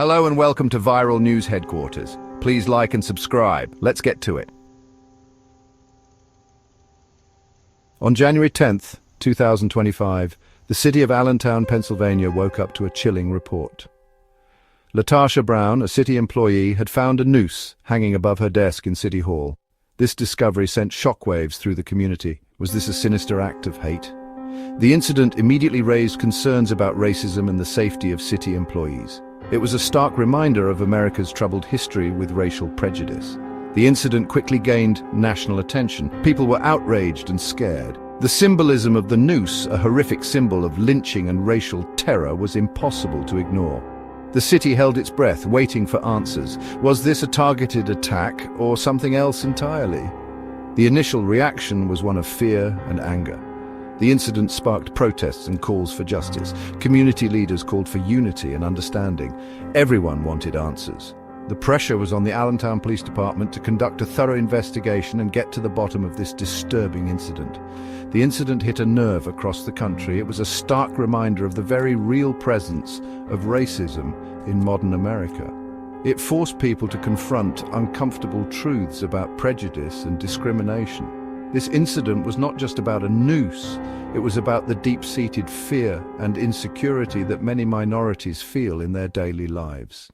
Hello and welcome to Viral News Headquarters. Please like and subscribe. Let's get to it. On January 10th, 2025, the city of Allentown, Pennsylvania woke up to a chilling report. Latasha Brown, a city employee, had found a noose hanging above her desk in City Hall. This discovery sent shockwaves through the community. Was this a sinister act of hate? The incident immediately raised concerns about racism and the safety of city employees. It was a stark reminder of America's troubled history with racial prejudice. The incident quickly gained national attention. People were outraged and scared. The symbolism of the noose, a horrific symbol of lynching and racial terror, was impossible to ignore. The city held its breath, waiting for answers. Was this a targeted attack or something else entirely? The initial reaction was one of fear and anger. The incident sparked protests and calls for justice. Community leaders called for unity and understanding. Everyone wanted answers. The pressure was on the Allentown Police Department to conduct a thorough investigation and get to the bottom of this disturbing incident. The incident hit a nerve across the country. It was a stark reminder of the very real presence of racism in modern America. It forced people to confront uncomfortable truths about prejudice and discrimination. This incident was not just about a noose, it was about the deep-seated fear and insecurity that many minorities feel in their daily lives.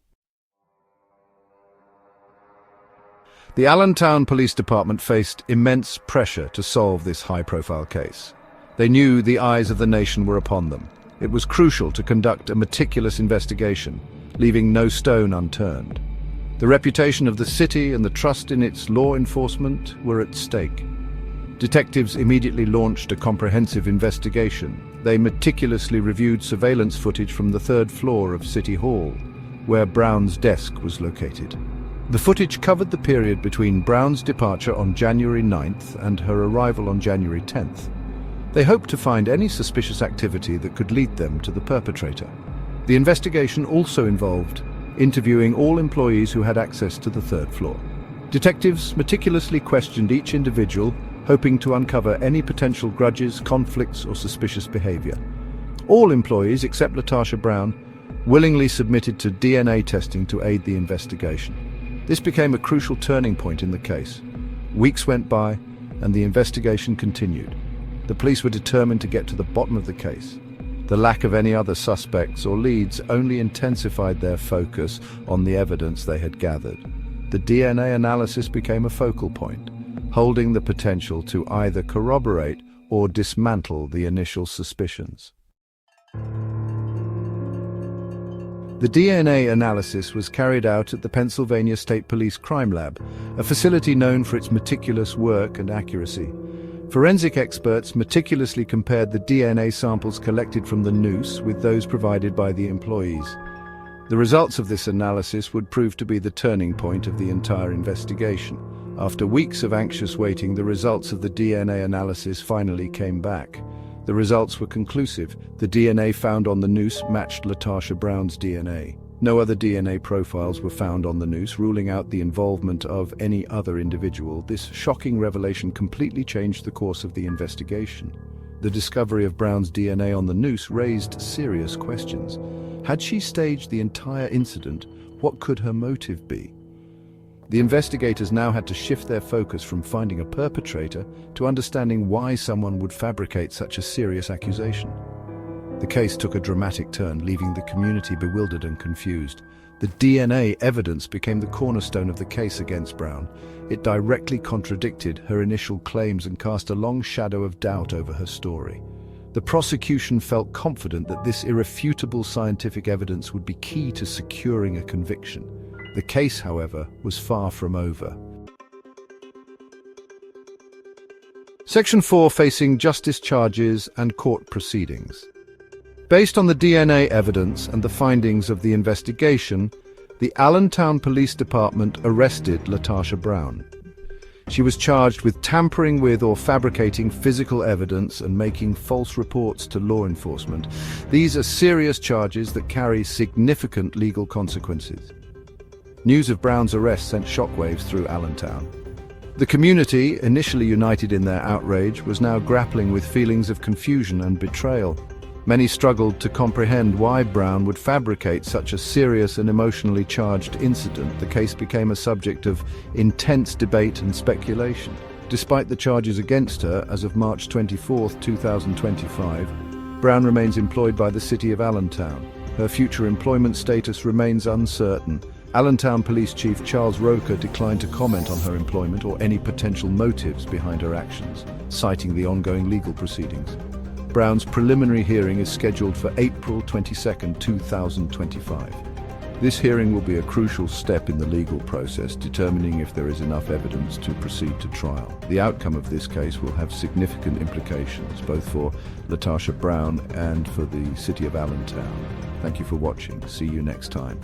The Allentown Police Department faced immense pressure to solve this high-profile case. They knew the eyes of the nation were upon them. It was crucial to conduct a meticulous investigation, leaving no stone unturned. The reputation of the city and the trust in its law enforcement were at stake. Detectives immediately launched a comprehensive investigation. They meticulously reviewed surveillance footage from the third floor of City Hall, where Brown's desk was located. The footage covered the period between Brown's departure on January 9th and her arrival on January 10th. They hoped to find any suspicious activity that could lead them to the perpetrator. The investigation also involved interviewing all employees who had access to the third floor. Detectives meticulously questioned each individual, hoping to uncover any potential grudges, conflicts, or suspicious behavior. All employees, except Latasha Brown, willingly submitted to DNA testing to aid the investigation. This became a crucial turning point in the case. Weeks went by, and the investigation continued. The police were determined to get to the bottom of the case. The lack of any other suspects or leads only intensified their focus on the evidence they had gathered. The DNA analysis became a focal point, holding the potential to either corroborate or dismantle the initial suspicions. The DNA analysis was carried out at the Pennsylvania State Police Crime Lab, a facility known for its meticulous work and accuracy. Forensic experts meticulously compared the DNA samples collected from the noose with those provided by the employees. The results of this analysis would prove to be the turning point of the entire investigation. After weeks of anxious waiting, the results of the DNA analysis finally came back. The results were conclusive. The DNA found on the noose matched Latasha Brown's DNA. No other DNA profiles were found on the noose, ruling out the involvement of any other individual. This shocking revelation completely changed the course of the investigation. The discovery of Brown's DNA on the noose raised serious questions. Had she staged the entire incident? What could her motive be? The investigators now had to shift their focus from finding a perpetrator to understanding why someone would fabricate such a serious accusation. The case took a dramatic turn, leaving the community bewildered and confused. The DNA evidence became the cornerstone of the case against Brown. It directly contradicted her initial claims and cast a long shadow of doubt over her story. The prosecution felt confident that this irrefutable scientific evidence would be key to securing a conviction. The case, however, was far from over. Section 4, facing justice charges and court proceedings. Based on the DNA evidence and the findings of the investigation, the Allentown Police Department arrested Latasha Brown. She was charged with tampering with or fabricating physical evidence and making false reports to law enforcement. These are serious charges that carry significant legal consequences. News of Brown's arrest sent shockwaves through Allentown. The community, initially united in their outrage, was now grappling with feelings of confusion and betrayal. Many struggled to comprehend why Brown would fabricate such a serious and emotionally charged incident. The case became a subject of intense debate and speculation. Despite the charges against her, as of March 24, 2025, Brown remains employed by the city of Allentown. Her future employment status remains uncertain. Allentown Police Chief Charles Roker declined to comment on her employment or any potential motives behind her actions, citing the ongoing legal proceedings. Brown's preliminary hearing is scheduled for April 22, 2025. This hearing will be a crucial step in the legal process, determining if there is enough evidence to proceed to trial. The outcome of this case will have significant implications, both for Latasha Brown and for the city of Allentown. Thank you for watching. See you next time.